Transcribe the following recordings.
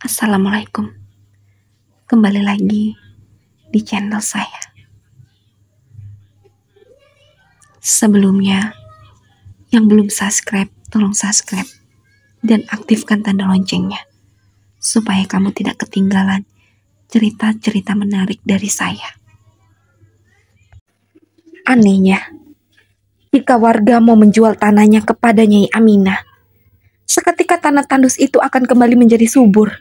Assalamualaikum. Kembali lagi di channel saya. Sebelumnya, yang belum subscribe, tolong subscribe dan aktifkan tanda loncengnya supaya kamu tidak ketinggalan cerita-cerita menarik dari saya. Anehnya, jika warga mau menjual tanahnya kepada Nyai Aminah, seketika tanah tandus itu akan kembali menjadi subur.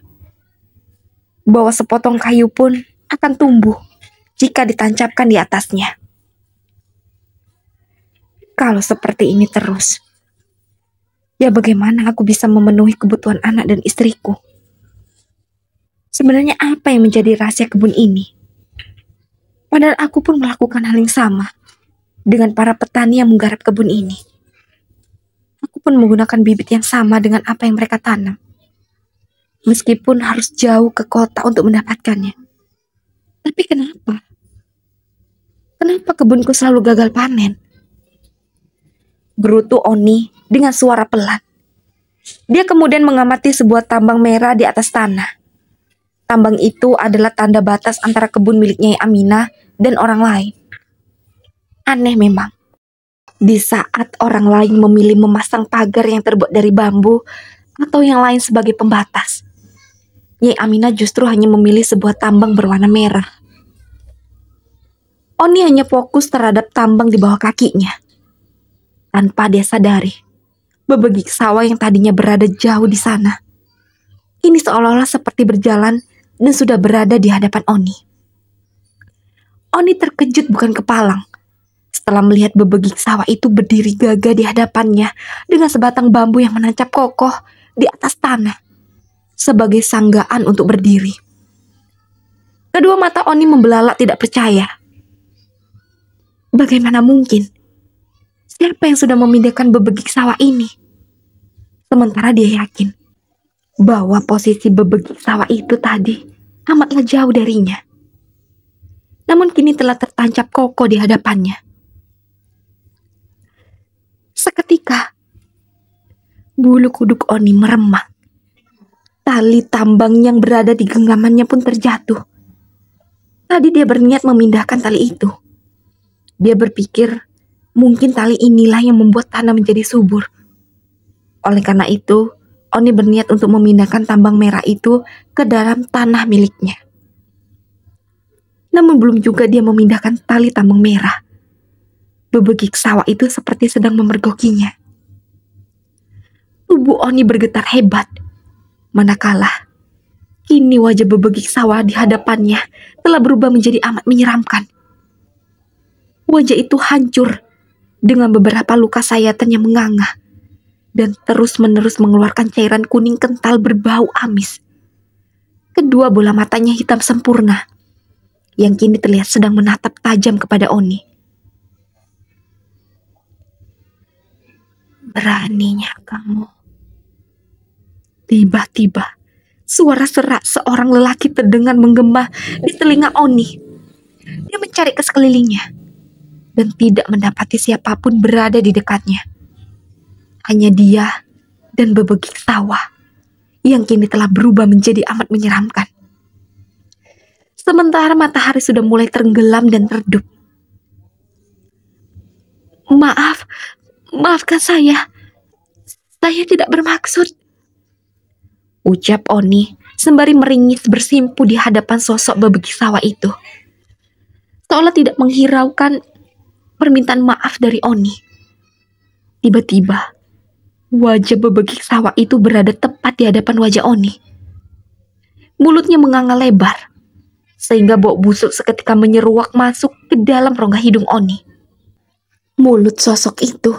Bahwa sepotong kayu pun akan tumbuh jika ditancapkan di atasnya. Kalau seperti ini terus, ya bagaimana aku bisa memenuhi kebutuhan anak dan istriku? Sebenarnya apa yang menjadi rahasia kebun ini? Padahal aku pun melakukan hal yang sama dengan para petani yang menggarap kebun ini. Aku pun menggunakan bibit yang sama dengan apa yang mereka tanam. Meskipun harus jauh ke kota untuk mendapatkannya. Tapi kenapa? Kenapa kebunku selalu gagal panen? Gerutu Oni dengan suara pelan. Dia kemudian mengamati sebuah tambang merah di atas tanah. Tambang itu adalah tanda batas antara kebun milik Nyai Aminah dan orang lain. Aneh memang. Di saat orang lain memilih memasang pagar yang terbuat dari bambu atau yang lain sebagai pembatas, Nyai Aminah justru hanya memilih sebuah tambang berwarna merah. Oni hanya fokus terhadap tambang di bawah kakinya. Tanpa dia sadari, bebegik sawah yang tadinya berada jauh di sana, kini seolah-olah seperti berjalan dan sudah berada di hadapan Oni. Oni terkejut bukan kepalang setelah melihat bebegik sawah itu berdiri gagah di hadapannya dengan sebatang bambu yang menancap kokoh di atas tanah sebagai sanggaan untuk berdiri. Kedua mata Oni membelalak tidak percaya. Bagaimana mungkin? Siapa yang sudah memindahkan bebegik sawah ini? Sementara dia yakin bahwa posisi bebegik sawah itu tadi amatlah jauh darinya. Namun kini telah tertancap kokoh di hadapannya. Seketika, bulu kuduk Oni meremang. Tali tambang yang berada di genggamannya pun terjatuh. Tadi dia berniat memindahkan tali itu. Dia berpikir mungkin tali inilah yang membuat tanah menjadi subur. Oleh karena itu, Oni berniat untuk memindahkan tambang merah itu ke dalam tanah miliknya. Namun belum juga dia memindahkan tali tambang merah, bebegik sawah itu seperti sedang memergokinya. Tubuh Oni bergetar hebat. Manakala kini wajah bebegik sawah di hadapannya telah berubah menjadi amat menyeramkan. Wajah itu hancur dengan beberapa luka sayatan yang menganga dan terus-menerus mengeluarkan cairan kuning kental berbau amis. Kedua bola matanya hitam sempurna yang kini terlihat sedang menatap tajam kepada Oni. Beraninya kamu. Tiba-tiba, suara serak seorang lelaki terdengar menggema di telinga Oni. Dia mencari ke sekelilingnya dan tidak mendapati siapapun berada di dekatnya. Hanya dia dan bebegik sawah yang kini telah berubah menjadi amat menyeramkan. Sementara matahari sudah mulai tenggelam dan redup. Maafkan saya. Saya tidak bermaksud, ucap Oni sembari meringis bersimpu di hadapan sosok bebegik sawah itu. Seolah tidak menghiraukan permintaan maaf dari Oni. Tiba-tiba, wajah bebegik sawah itu berada tepat di hadapan wajah Oni. Mulutnya menganga lebar, sehingga bau busuk seketika menyeruak masuk ke dalam rongga hidung Oni. Mulut sosok itu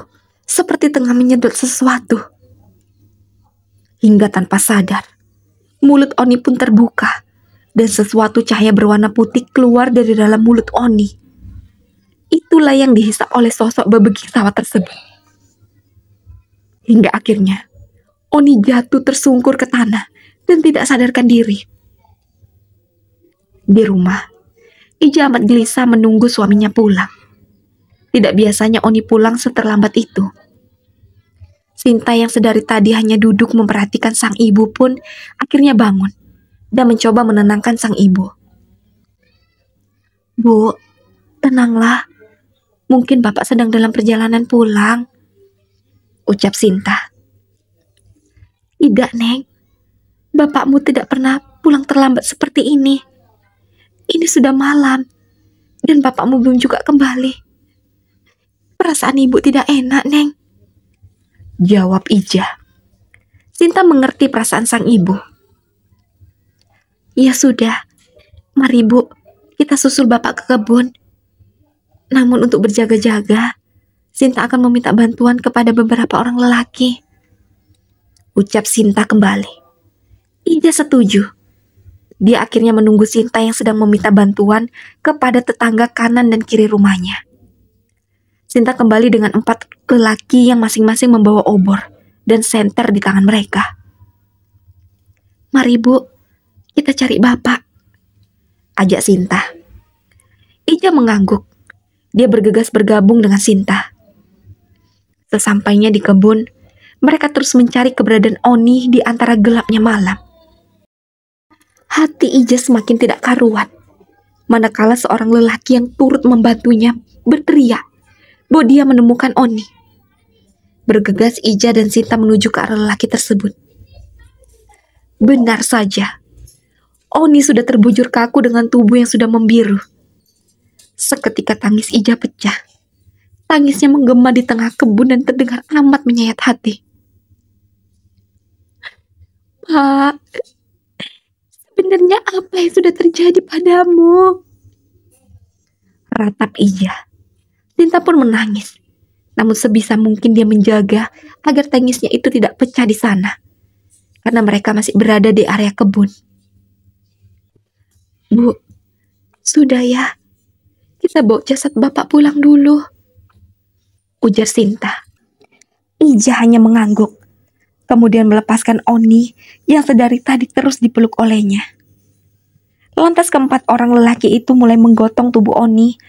seperti tengah menyedot sesuatu. Hingga tanpa sadar, mulut Oni pun terbuka dan sesuatu cahaya berwarna putih keluar dari dalam mulut Oni. Itulah yang dihisap oleh sosok bebegik sawah tersebut. Hingga akhirnya, Oni jatuh tersungkur ke tanah dan tidak sadarkan diri. Di rumah, Ija amat gelisah menunggu suaminya pulang. Tidak biasanya Oni pulang seterlambat itu. Sinta yang sedari tadi hanya duduk memperhatikan sang ibu pun akhirnya bangun dan mencoba menenangkan sang ibu. Bu, tenanglah. Mungkin Bapak sedang dalam perjalanan pulang, ucap Sinta. Tidak, Neng. Bapakmu tidak pernah pulang terlambat seperti ini. Ini sudah malam, dan bapakmu belum juga kembali. Perasaan ibu tidak enak, Neng, jawab Ija. Sinta mengerti perasaan sang ibu. Ya sudah, mari Bu, kita susul bapak ke kebun. Namun untuk berjaga-jaga, Sinta akan meminta bantuan kepada beberapa orang lelaki, ucap Sinta kembali. Ija setuju. Dia akhirnya menunggu Sinta yang sedang meminta bantuan kepada tetangga kanan dan kiri rumahnya. Sinta kembali dengan 4 lelaki yang masing-masing membawa obor dan senter di tangan mereka. Mari Bu, kita cari bapak, ajak Sinta. Ija mengangguk. Dia bergegas bergabung dengan Sinta. Sesampainya di kebun, mereka terus mencari keberadaan Oni di antara gelapnya malam. Hati Ija semakin tidak karuan, manakala seorang lelaki yang turut membantunya berteriak bahwa dia menemukan Oni. Bergegas Ija dan Sinta menuju ke arah lelaki tersebut. Benar saja, Oni sudah terbujur kaku dengan tubuh yang sudah membiru. Seketika tangis Ija pecah. Tangisnya menggema di tengah kebun dan terdengar amat menyayat hati. Pak, sebenarnya apa yang sudah terjadi padamu? Ratap Ija. Sinta pun menangis. Namun sebisa mungkin dia menjaga agar tangisnya itu tidak pecah di sana, karena mereka masih berada di area kebun. Bu, sudah ya. Kita bawa jasad bapak pulang dulu, ujar Sinta. Ija hanya mengangguk, kemudian melepaskan Oni yang sedari tadi terus dipeluk olehnya. Lantas keempat orang lelaki itu mulai menggotong tubuh Oni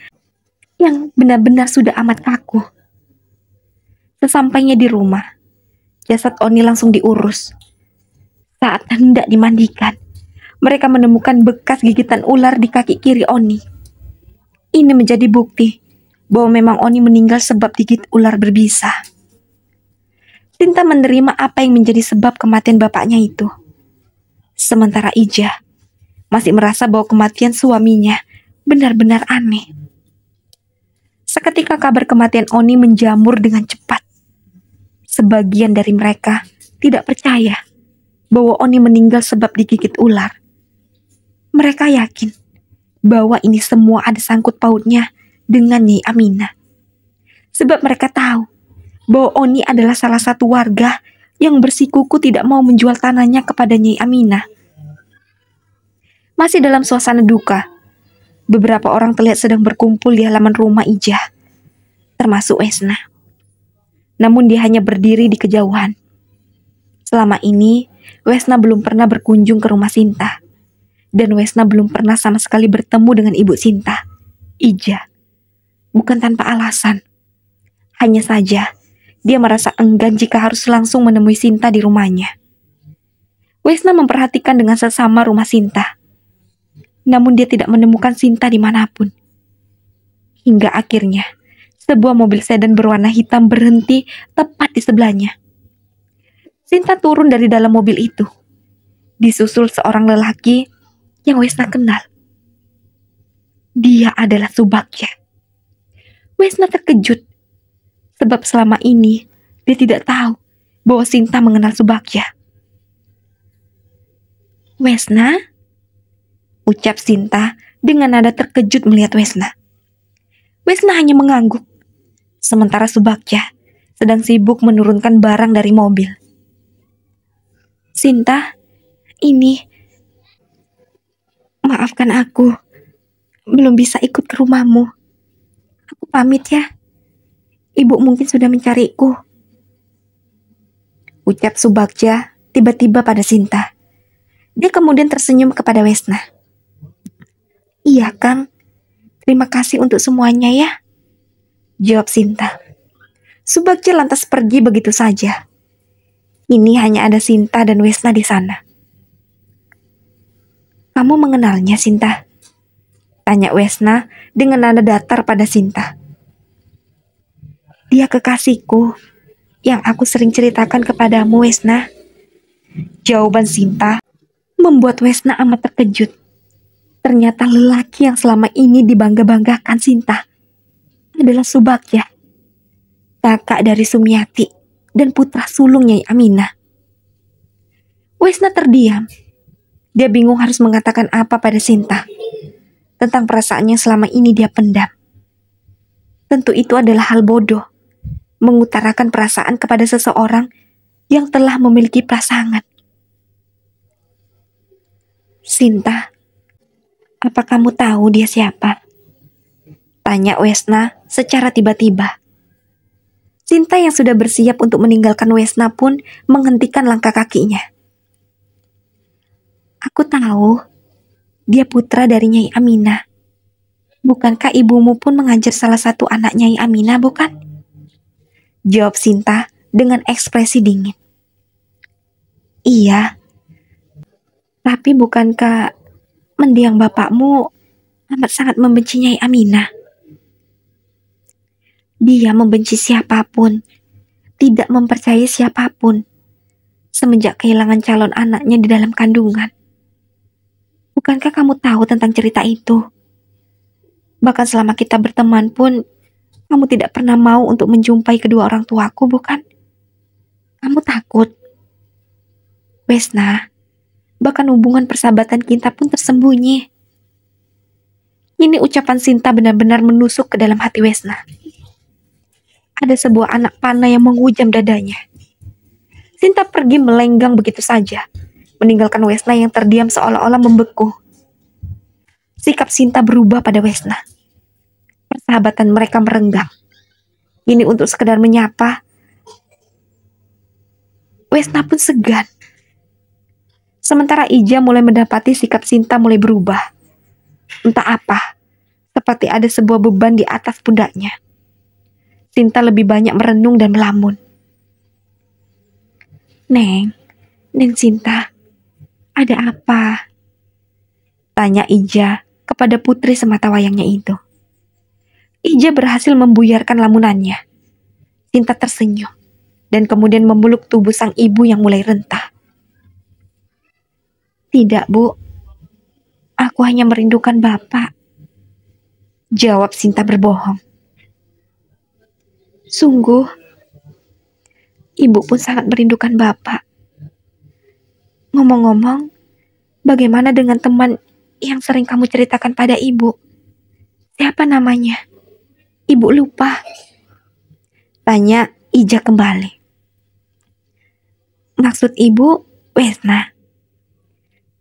yang benar-benar sudah amat kaku. Sesampainya di rumah, jasad Oni langsung diurus. Saat hendak dimandikan, mereka menemukan bekas gigitan ular di kaki kiri Oni. Ini menjadi bukti bahwa memang Oni meninggal sebab digigit ular berbisa. Sinta menerima apa yang menjadi sebab kematian bapaknya itu. Sementara Ija masih merasa bahwa kematian suaminya benar-benar aneh. Seketika kabar kematian Oni menjamur dengan cepat. Sebagian dari mereka tidak percaya bahwa Oni meninggal sebab digigit ular. Mereka yakin bahwa ini semua ada sangkut pautnya dengan Nyai Aminah. Sebab mereka tahu bahwa Oni adalah salah satu warga yang bersikuku tidak mau menjual tanahnya kepada Nyai Aminah. Masih dalam suasana duka, beberapa orang terlihat sedang berkumpul di halaman rumah Ija, termasuk Wesna. Namun dia hanya berdiri di kejauhan. Selama ini, Wesna belum pernah berkunjung ke rumah Sinta. Dan Wesna belum pernah sama sekali bertemu dengan ibu Sinta, Ija. Bukan tanpa alasan. Hanya saja, dia merasa enggan jika harus langsung menemui Sinta di rumahnya. Wesna memperhatikan dengan sesama rumah Sinta. Namun dia tidak menemukan Sinta dimanapun. Hingga akhirnya, sebuah mobil sedan berwarna hitam berhenti tepat di sebelahnya. Sinta turun dari dalam mobil itu. Disusul seorang lelaki yang Wesna kenal. Dia adalah Subagja. Wesna terkejut, sebab selama ini dia tidak tahu bahwa Sinta mengenal Subagja. Wesna? Ucap Sinta dengan nada terkejut melihat Wesna. Wesna hanya mengangguk, sementara Subagja sedang sibuk menurunkan barang dari mobil. Sinta, ini... Maafkan aku, belum bisa ikut ke rumahmu. Aku pamit ya. Ibu mungkin sudah mencariku, ucap Subagja tiba-tiba pada Sinta. Dia kemudian tersenyum kepada Wesna. Iya, Kang. Terima kasih untuk semuanya ya, jawab Sinta. Subagja lantas pergi begitu saja. Ini hanya ada Sinta dan Wesna di sana. Kamu mengenalnya, Sinta? Tanya Wesna dengan nada datar pada Sinta. Dia kekasihku yang aku sering ceritakan kepadamu, Wesna. Jawaban Sinta membuat Wesna amat terkejut. Ternyata lelaki yang selama ini dibangga-banggakan Sinta adalah Subagja, kakak dari Sumiati dan putra sulung Nyai Aminah. Wesna terdiam. Dia bingung harus mengatakan apa pada Sinta tentang perasaannya selama ini dia pendam. Tentu itu adalah hal bodoh, mengutarakan perasaan kepada seseorang yang telah memiliki pasangan. Sinta, apa kamu tahu dia siapa? Tanya Wesna secara tiba-tiba. Sinta yang sudah bersiap untuk meninggalkan Wesna pun menghentikan langkah kakinya. Aku tahu, dia putra dari Nyai Aminah. Bukankah ibumu pun mengajar salah satu anak Nyai Aminah, bukan? Jawab Sinta dengan ekspresi dingin. Iya, tapi bukankah mendiang bapakmu amat sangat membenci Nyai Aminah? Dia membenci siapapun, tidak mempercayai siapapun, semenjak kehilangan calon anaknya di dalam kandungan. Bukankah kamu tahu tentang cerita itu? Bahkan selama kita berteman pun, kamu tidak pernah mau untuk menjumpai kedua orang tuaku, bukan? Kamu takut. Wesna, bahkan hubungan persahabatan kita pun tersembunyi. Ini ucapan Sinta benar-benar menusuk ke dalam hati Wesna. Ada sebuah anak panah yang menghujam dadanya. Sinta pergi melenggang begitu saja, meninggalkan Wesna yang terdiam seolah-olah membeku. Sikap Sinta berubah pada Wesna. Persahabatan mereka merenggang. Ini untuk sekedar menyapa. Wesna pun segan. Sementara Ija mulai mendapati sikap Sinta mulai berubah. Entah apa, seperti ada sebuah beban di atas pundaknya. Sinta lebih banyak merenung dan melamun. Neng Sinta, ada apa? Tanya Ija kepada putri semata wayangnya itu. Ija berhasil membuyarkan lamunannya. Sinta tersenyum dan kemudian memeluk tubuh sang ibu yang mulai rentah. Tidak, Bu. Aku hanya merindukan Bapak. Jawab Sinta berbohong. Sungguh, Ibu pun sangat merindukan Bapak. Ngomong-ngomong, bagaimana dengan teman yang sering kamu ceritakan pada Ibu? Siapa namanya? Ibu lupa. Tanya Ija kembali. Maksud Ibu, Wesna?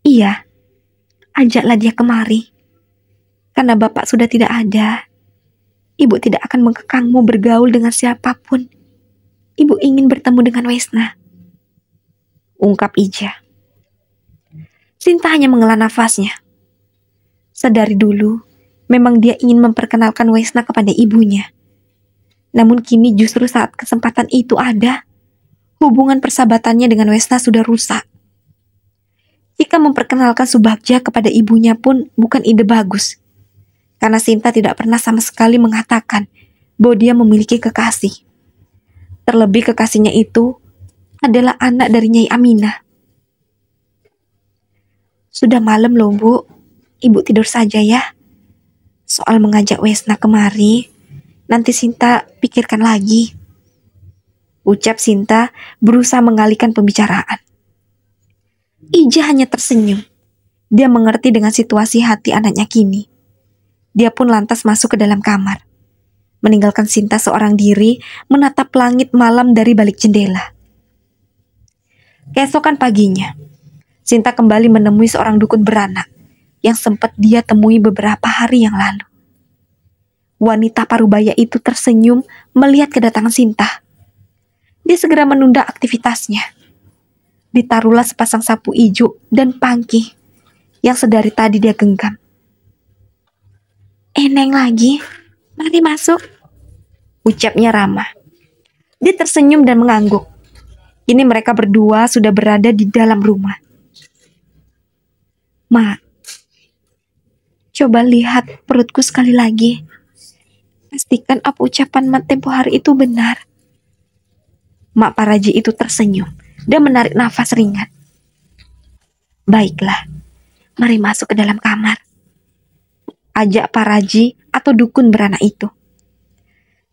Iya, ajaklah dia kemari. Karena Bapak sudah tidak ada, Ibu tidak akan mengekangmu bergaul dengan siapapun. Ibu ingin bertemu dengan Wesna. Ungkap Ija. Sinta hanya menghela nafasnya. Sedari dulu, memang dia ingin memperkenalkan Wesna kepada ibunya. Namun kini justru saat kesempatan itu ada, hubungan persahabatannya dengan Wesna sudah rusak. Jika memperkenalkan Subagja kepada ibunya pun bukan ide bagus. Karena Sinta tidak pernah sama sekali mengatakan bahwa dia memiliki kekasih. Terlebih kekasihnya itu adalah anak dari Nyai Aminah. Sudah malam loh, Bu. Ibu tidur saja ya. Soal mengajak Wesna kemari, nanti Sinta pikirkan lagi. Ucap Sinta berusaha mengalihkan pembicaraan. Ija hanya tersenyum. Dia mengerti dengan situasi hati anaknya kini. Dia pun lantas masuk ke dalam kamar, meninggalkan Sinta seorang diri menatap langit malam dari balik jendela. Keesokan paginya, Sinta kembali menemui seorang dukun beranak yang sempat dia temui beberapa hari yang lalu. Wanita parubaya itu tersenyum melihat kedatangan Sinta. Dia segera menunda aktivitasnya. Ditaruhlah sepasang sapu ijuk dan pangki yang sedari tadi dia genggam. Neng lagi, mari masuk, ucapnya ramah. Dia tersenyum dan mengangguk. Kini mereka berdua sudah berada di dalam rumah. Ma, Coba lihat perutku sekali lagi. Pastikan apa ucapan Mak tempo hari itu benar. Mak Paraji itu tersenyum dan menarik nafas ringan. Baiklah, mari masuk ke dalam kamar. Ajak Paraji atau dukun beranak itu.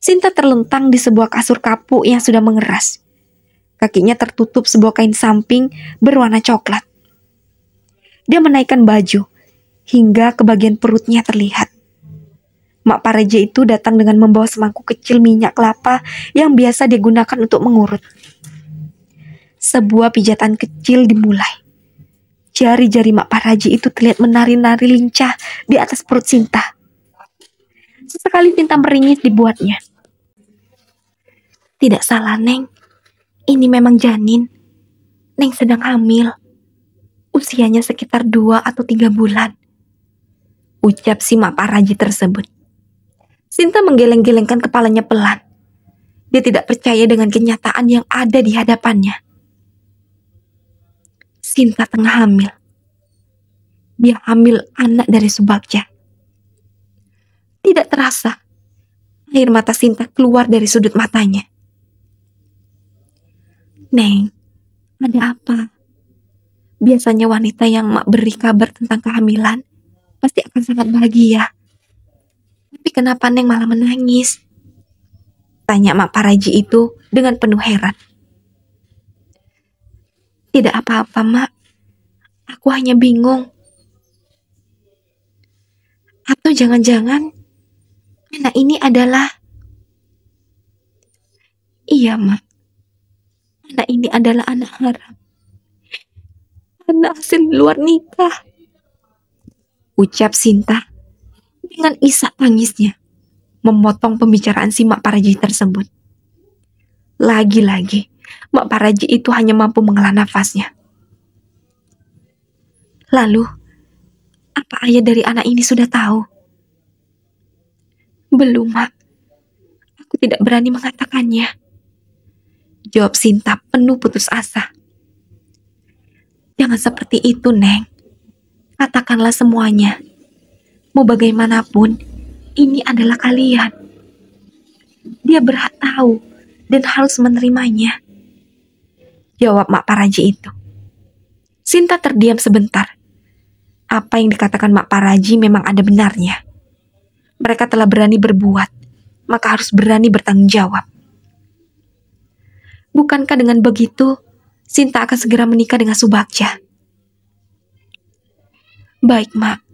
Sinta terlentang di sebuah kasur kapuk yang sudah mengeras. Kakinya tertutup sebuah kain samping berwarna coklat. Dia menaikkan baju hingga ke bagian perutnya terlihat. Mak Paraji itu datang dengan membawa semangkuk kecil minyak kelapa yang biasa digunakan untuk mengurut. Sebuah pijatan kecil dimulai. Jari-jari Mak Paraji itu terlihat menari-nari lincah di atas perut Sinta. Sesekali Sinta meringis dibuatnya. Tidak salah, Neng. Ini memang janin. Neng sedang hamil. Usianya sekitar 2 atau 3 bulan. Ucap si Mak Paraji tersebut. Sinta menggeleng-gelengkan kepalanya pelan. Dia tidak percaya dengan kenyataan yang ada di hadapannya. Sinta tengah hamil. Dia hamil anak dari Subagja. Tidak terasa, air mata Sinta keluar dari sudut matanya. Neng, ada apa? Biasanya wanita yang Mak beri kabar tentang kehamilan pasti akan sangat bahagia. Tapi kenapa Neng malah menangis? Tanya Mak Paraji itu dengan penuh heran. Tidak apa-apa, Mak. Aku hanya bingung. Atau jangan-jangan anak ini adalah... Iya, Mak. Anak ini adalah anak haram. Anak hasil luar nikah. Ucap Sinta dengan isak tangisnya, memotong pembicaraan si Mak Paraji tersebut. Lagi-lagi, Mak Paraji itu hanya mampu menghela nafasnya. Lalu, apa ayah dari anak ini sudah tahu? Belum, Mak. Aku tidak berani mengatakannya. Jawab Sinta penuh putus asa. Jangan seperti itu, Neng. Katakanlah semuanya. Mau bagaimanapun, ini adalah kalian. Dia berhak tahu dan harus menerimanya. Jawab Mak Paraji itu. Sinta terdiam sebentar. Apa yang dikatakan Mak Paraji memang ada benarnya. Mereka telah berani berbuat, maka harus berani bertanggung jawab. Bukankah dengan begitu, Sinta akan segera menikah dengan Subagja? Baik, Mak.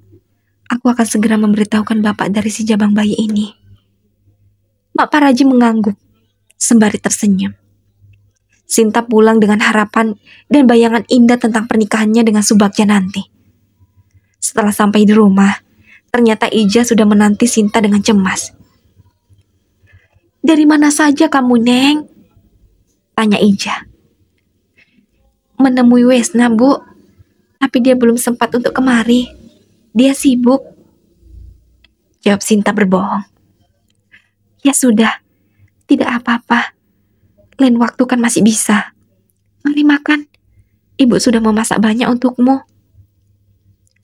Aku akan segera memberitahukan bapak dari si jabang bayi ini. Mak Paraji mengangguk, sembari tersenyum. Sinta pulang dengan harapan dan bayangan indah tentang pernikahannya dengan Subagja nanti. Setelah sampai di rumah, ternyata Ija sudah menanti Sinta dengan cemas. Dari mana saja kamu, Neng? Tanya Ija. Menemui Wesna, Bu. Tapi dia belum sempat untuk kemari. Dia sibuk. Jawab Sinta berbohong. Ya sudah, tidak apa-apa. Lain waktu kan masih bisa. Mari makan. Ibu sudah memasak banyak untukmu.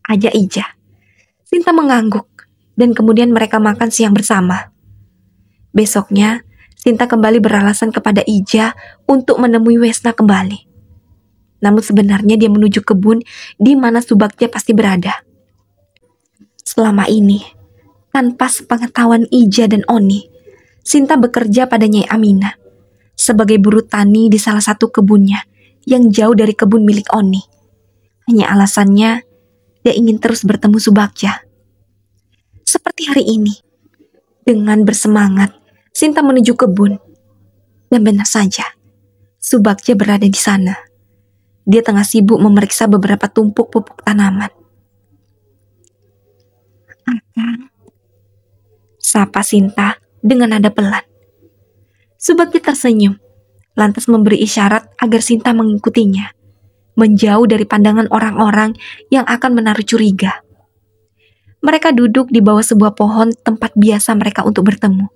Ajak Ija. Sinta mengangguk dan kemudian mereka makan siang bersama. Besoknya, Sinta kembali beralasan kepada Ija untuk menemui Wesna kembali. Namun sebenarnya dia menuju kebun di mana Subagja pasti berada. Selama ini, tanpa sepengetahuan Ija dan Oni, Sinta bekerja pada Nyai Aminah sebagai buruh tani di salah satu kebunnya yang jauh dari kebun milik Oni. Hanya alasannya, dia ingin terus bertemu Subagja. Seperti hari ini, dengan bersemangat, Sinta menuju kebun. Dan benar saja, Subagja berada di sana. Dia tengah sibuk memeriksa beberapa tumpuk pupuk tanaman. Akang, sapa Sinta dengan nada pelan. Subagja tersenyum, lantas memberi isyarat agar Sinta mengikutinya, menjauh dari pandangan orang-orang yang akan menaruh curiga. Mereka duduk di bawah sebuah pohon tempat biasa mereka untuk bertemu.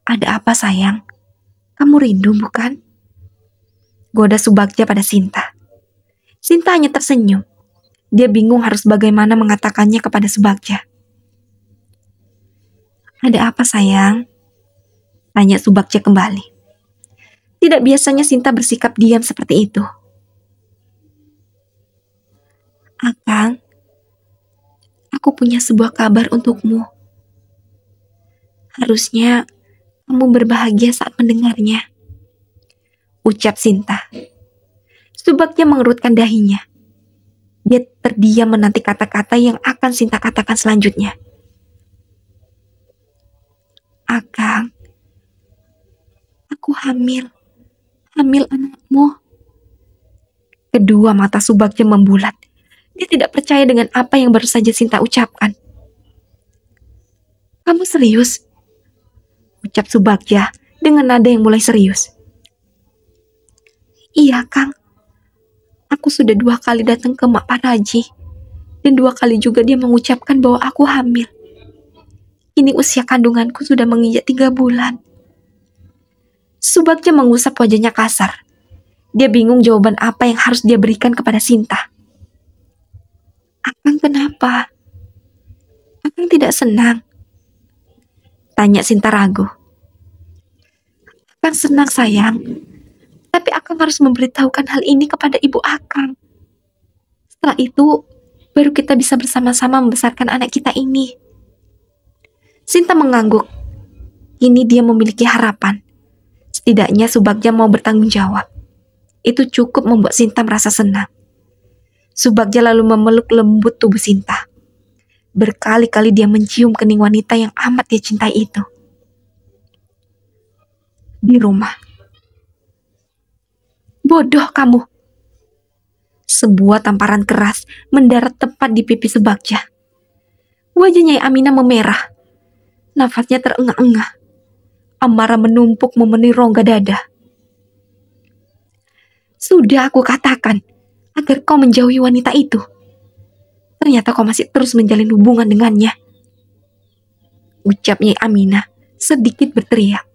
Ada apa, sayang? Kamu rindu, bukan? Goda Subagja pada Sinta. Sinta hanya tersenyum. Dia bingung harus bagaimana mengatakannya kepada Subagja. "Ada apa sayang?" tanya Subagja kembali. Tidak biasanya Sinta bersikap diam seperti itu. "Akang, aku punya sebuah kabar untukmu. Harusnya kamu berbahagia saat mendengarnya," ucap Sinta. Subagja mengerutkan dahinya. Dia terdiam menanti kata-kata yang akan Sinta katakan selanjutnya. "Akang, aku hamil anakmu." Kedua mata Subagja membulat. Dia tidak percaya dengan apa yang baru saja Sinta ucapkan. "Kamu serius?" ucap Subagja dengan nada yang mulai serius. "Iya, Kang. Aku sudah 2 kali datang ke Mak Paraji, dan 2 kali juga dia mengucapkan bahwa aku hamil. Kini usia kandunganku sudah menginjak 3 bulan. Subagja mengusap wajahnya kasar. Dia bingung jawaban apa yang harus dia berikan kepada Sinta. "Akang kenapa? Akang tidak senang?" tanya Sinta ragu. "Akang senang sayang, tapi Akang harus memberitahukan hal ini kepada ibu Akang. Setelah itu, baru kita bisa bersama-sama membesarkan anak kita ini." Sinta mengangguk. Kini dia memiliki harapan. Setidaknya Subagja mau bertanggung jawab. Itu cukup membuat Sinta merasa senang. Subagja lalu memeluk lembut tubuh Sinta. Berkali-kali dia mencium kening wanita yang amat dia cintai itu. Di rumah. "Bodoh kamu!" Sebuah tamparan keras mendarat tepat di pipi Subagja. Wajahnya Aminah memerah. Nafasnya terengah-engah. Amarah menumpuk memenuhi rongga dada. "Sudah aku katakan agar kau menjauhi wanita itu. Ternyata kau masih terus menjalin hubungan dengannya," ucap Nyai Aminah sedikit berteriak.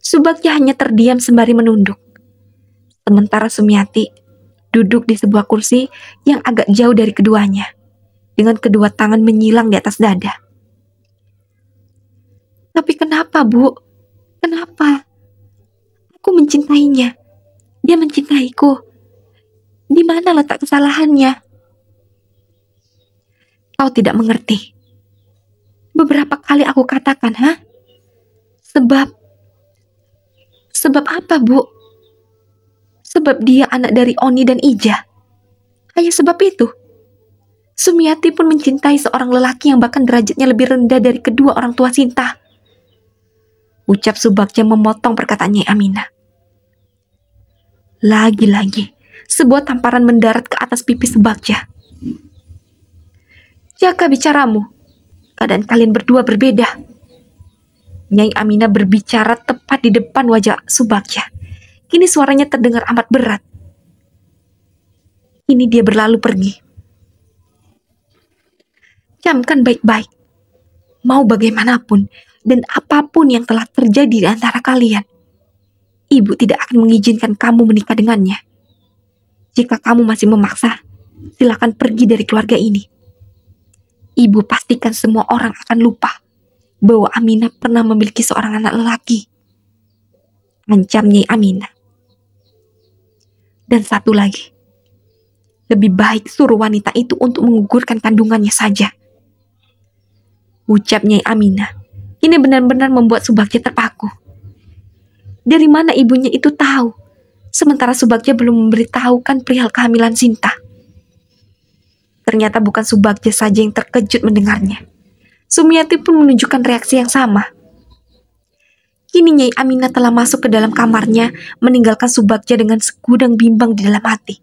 Subagja hanya terdiam sembari menunduk. Sementara Sumiati duduk di sebuah kursi yang agak jauh dari keduanya, dengan kedua tangan menyilang di atas dada. "Tapi kenapa, Bu? Kenapa? Aku mencintainya. Dia mencintaiku. Di mana letak kesalahannya?" "Kau tidak mengerti. Beberapa kali aku katakan, Sebab apa, Bu? Sebab dia anak dari Oni dan Ija. Hanya sebab itu. Sumiati pun mencintai seorang lelaki yang bahkan derajatnya lebih rendah dari kedua orang tua Sinta," ucap Subagja memotong perkataan Nyai Aminah. Lagi-lagi, sebuah tamparan mendarat ke atas pipi Subagja. "Jaga bicaramu. Keadaan kalian berdua berbeda." Nyai Aminah berbicara tepat di depan wajah Subagja. Kini suaranya terdengar amat berat. Kini dia berlalu pergi. "Camkan baik-baik. Mau bagaimanapun dan apapun yang telah terjadi di antara kalian, Ibu tidak akan mengizinkan kamu menikah dengannya. Jika kamu masih memaksa, silakan pergi dari keluarga ini. Ibu pastikan semua orang akan lupa bahwa Aminah pernah memiliki seorang anak lelaki," ancam Nyai Aminah. "Dan satu lagi, lebih baik suruh wanita itu untuk menggugurkan kandungannya saja," ucap Nyai Aminah. Ini benar-benar membuat Subagja terpaku. Dari mana ibunya itu tahu, sementara Subagja belum memberitahukan perihal kehamilan Sinta? Ternyata bukan Subagja saja yang terkejut mendengarnya. Sumiati pun menunjukkan reaksi yang sama. Kini Nyai Aminah telah masuk ke dalam kamarnya, meninggalkan Subagja dengan segudang bimbang di dalam hati.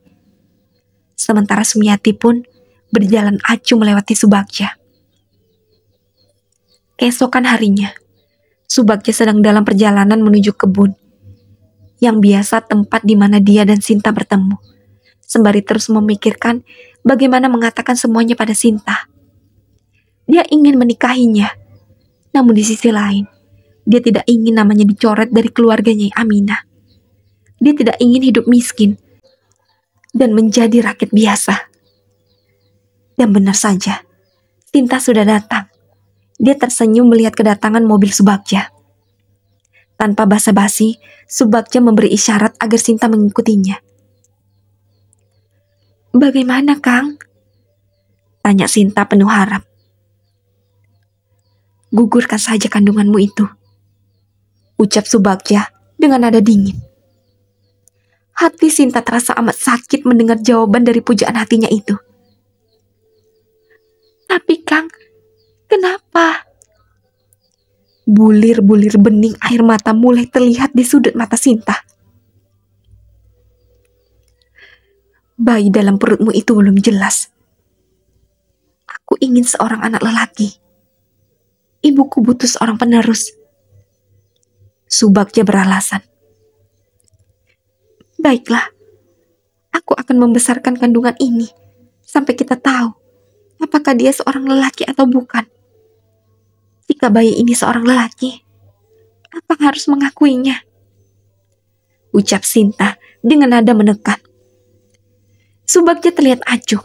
Sementara Sumiati pun berjalan acuh melewati Subagja. Keesokan harinya, Subagja sedang dalam perjalanan menuju kebun, yang biasa tempat di mana dia dan Sinta bertemu, sembari terus memikirkan bagaimana mengatakan semuanya pada Sinta. Dia ingin menikahinya, namun di sisi lain, dia tidak ingin namanya dicoret dari keluarga Nyai Aminah. Dia tidak ingin hidup miskin dan menjadi rakyat biasa. Dan benar saja, Sinta sudah datang. Dia tersenyum melihat kedatangan mobil Subagja. Tanpa basa-basi, Subagja memberi isyarat agar Sinta mengikutinya. "Bagaimana, Kang?" tanya Sinta penuh harap. "Gugurkan saja kandunganmu itu," ucap Subagja dengan nada dingin. Hati Sinta terasa amat sakit mendengar jawaban dari pujaan hatinya itu. "Tapi Kang, kenapa?" Bulir-bulir bening air mata mulai terlihat di sudut mata Sinta. "Bayi dalam perutmu itu belum jelas. Aku ingin seorang anak lelaki. Ibuku butuh seorang penerus." Subagja beralasan. "Baiklah, aku akan membesarkan kandungan ini sampai kita tahu apakah dia seorang lelaki atau bukan. Jika bayi ini seorang lelaki, apa harus mengakuinya?" ucap Sinta dengan nada menekan. Subagja terlihat acuh.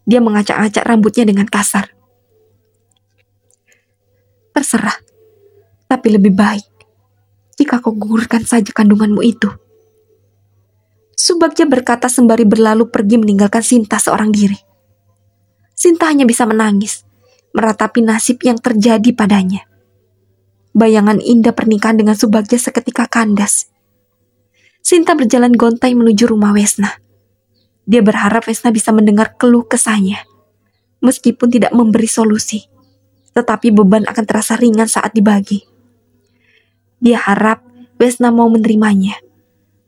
Dia mengacak-acak rambutnya dengan kasar. "Terserah, tapi lebih baik jika kau gugurkan saja kandunganmu itu," Subagja berkata sembari berlalu pergi meninggalkan Sinta seorang diri. Sinta hanya bisa menangis, meratapi nasib yang terjadi padanya. Bayangan indah pernikahan dengan Subagja seketika kandas. Sinta berjalan gontai menuju rumah Wesna. Dia berharap Wesna bisa mendengar keluh kesahnya. Meskipun tidak memberi solusi, tetapi beban akan terasa ringan saat dibagi. Dia harap Wesna mau menerimanya,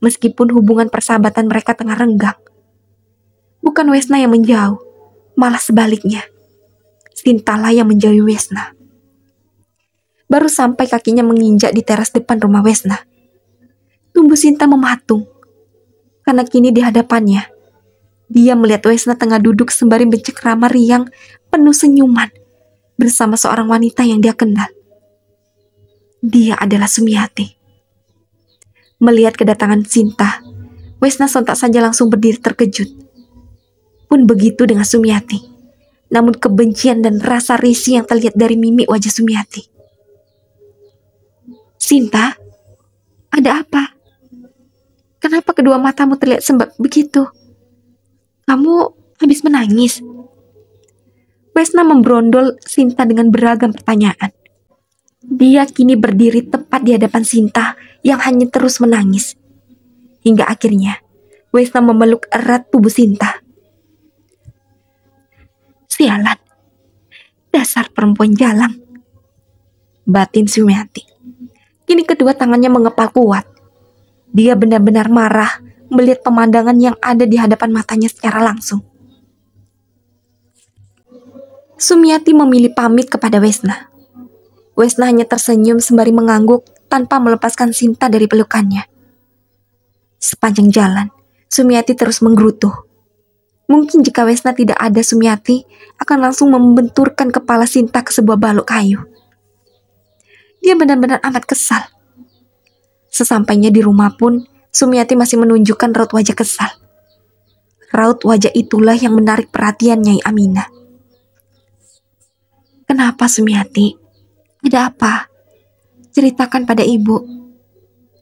meskipun hubungan persahabatan mereka tengah renggang. Bukan Wesna yang menjauh, malah sebaliknya. Sintalah yang menjauhi Wesna. Baru sampai kakinya menginjak di teras depan rumah Wesna, tubuh Sinta mematung. Karena kini di hadapannya, dia melihat Wesna tengah duduk sembari bercengkrama riang penuh senyuman bersama seorang wanita yang dia kenal. Dia adalah Sumiati. Melihat kedatangan Sinta, Wesna sontak saja langsung berdiri terkejut. Pun begitu dengan Sumiati. Namun kebencian dan rasa risih yang terlihat dari mimik wajah Sumiati. "Sinta, ada apa? Kenapa kedua matamu terlihat sembab begitu? Kamu habis menangis?" Wesna memberondol Sinta dengan beragam pertanyaan. Dia kini berdiri tepat di hadapan Sinta yang hanya terus menangis. Hingga akhirnya, Wesna memeluk erat tubuh Sinta. "Sialan, dasar perempuan jalang," batin Sumiati. Kini kedua tangannya mengepal kuat. Dia benar-benar marah melihat pemandangan yang ada di hadapan matanya secara langsung. Sumiati memilih pamit kepada Wesna. Wesna hanya tersenyum sembari mengangguk tanpa melepaskan Sinta dari pelukannya. Sepanjang jalan, Sumiati terus menggerutu. Mungkin jika Wesna tidak ada, Sumiati akan langsung membenturkan kepala Sinta ke sebuah balok kayu. Dia benar-benar amat kesal. Sesampainya di rumah pun, Sumiati masih menunjukkan raut wajah kesal. Raut wajah itulah yang menarik perhatian Nyai Aminah. "Kenapa, Sumiati? Ada apa? Ceritakan pada ibu.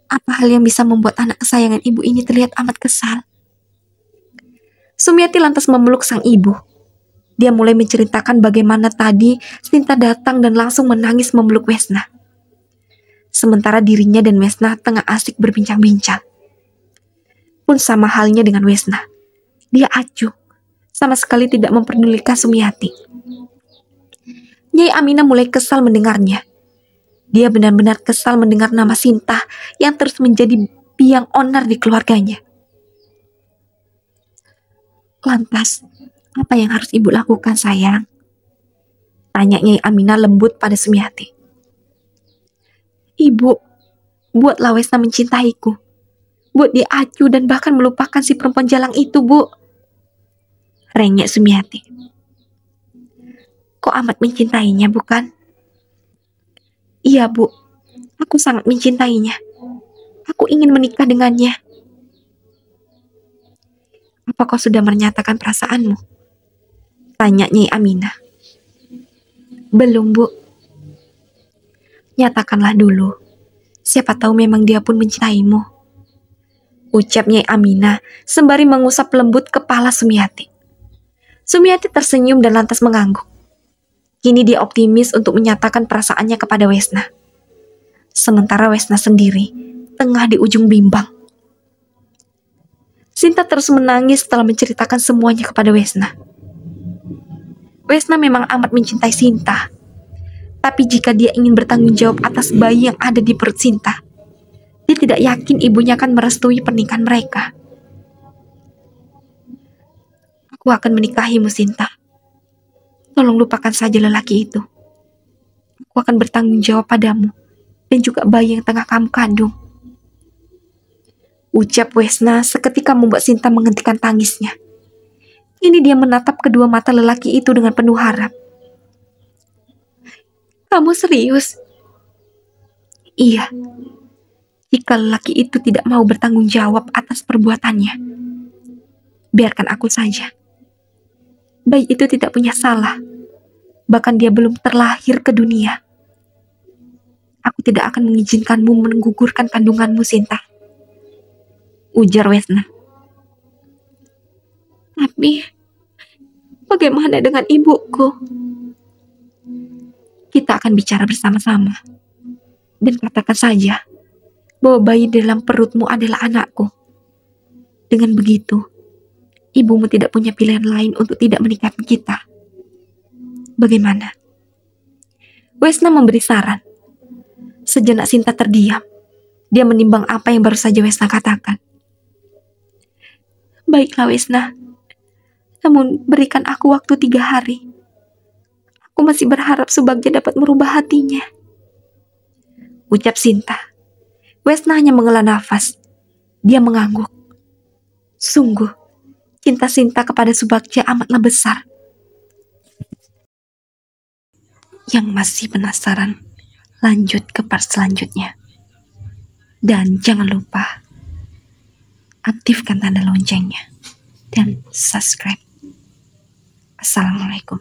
Apa hal yang bisa membuat anak kesayangan ibu ini terlihat amat kesal?" Sumiati lantas memeluk sang ibu. Dia mulai menceritakan bagaimana tadi Sinta datang dan langsung menangis memeluk Wesna. Sementara dirinya dan Wesna tengah asik berbincang-bincang. Pun sama halnya dengan Wesna. Dia acuh, sama sekali tidak memperdulikan Sumiati. Nyai Aminah mulai kesal mendengarnya. Dia benar-benar kesal mendengar nama Sinta yang terus menjadi biang onar di keluarganya. "Lantas, apa yang harus ibu lakukan, sayang?" tanya Nyai Aminah lembut pada Sumiati. "Ibu, buatlah Wesna mencintaiku. Buat dia acuh dan bahkan melupakan si perempuan jalang itu, Bu," rengek Sumiati. "Kok amat mencintainya, bukan?" "Iya, Bu. Aku sangat mencintainya. Aku ingin menikah dengannya." "Apa kau sudah menyatakan perasaanmu?" Tanya Nyai Aminah. Belum, Bu. Nyatakanlah dulu. Siapa tahu memang dia pun mencintaimu. Ucap Nyai Aminah sembari mengusap lembut kepala Sumiati. Sumiati tersenyum dan lantas mengangguk. Kini dia optimis untuk menyatakan perasaannya kepada Wesna. Sementara Wesna sendiri tengah di ujung bimbang. Sinta terus menangis setelah menceritakan semuanya kepada Wesna. Wesna memang amat mencintai Sinta. Tapi jika dia ingin bertanggung jawab atas bayi yang ada di perut Sinta, dia tidak yakin ibunya akan merestui pernikahan mereka. Aku akan menikahimu, Sinta. Tolong lupakan saja lelaki itu. Aku akan bertanggung jawab padamu dan juga bayi yang tengah kamu kandung. Ucap Wesna seketika membuat Sinta menghentikan tangisnya. Kini dia menatap kedua mata lelaki itu dengan penuh harap. Kamu serius? Iya. Jika lelaki itu tidak mau bertanggung jawab atas perbuatannya, biarkan aku saja. Bayi itu tidak punya salah. Bahkan dia belum terlahir ke dunia. Aku tidak akan mengizinkanmu menggugurkan kandunganmu, Sinta. Ujar Wesna. Tapi, bagaimana dengan ibuku? Kita akan bicara bersama-sama. Dan katakan saja bahwa bayi dalam perutmu adalah anakku. Dengan begitu, ibumu tidak punya pilihan lain untuk tidak menikahi kita. Bagaimana? Wesna memberi saran. Sejenak Sinta terdiam. Dia menimbang apa yang baru saja Wesna katakan. Baiklah Wesna. Namun berikan aku waktu 3 hari. Aku masih berharap Subagja dapat merubah hatinya. Ucap Sinta. Wesna hanya menghela nafas. Dia mengangguk. Sungguh, cinta Sinta kepada Subagja amatlah besar. Yang masih penasaran, lanjut ke part selanjutnya. Dan jangan lupa aktifkan tanda loncengnya dan subscribe. Assalamualaikum.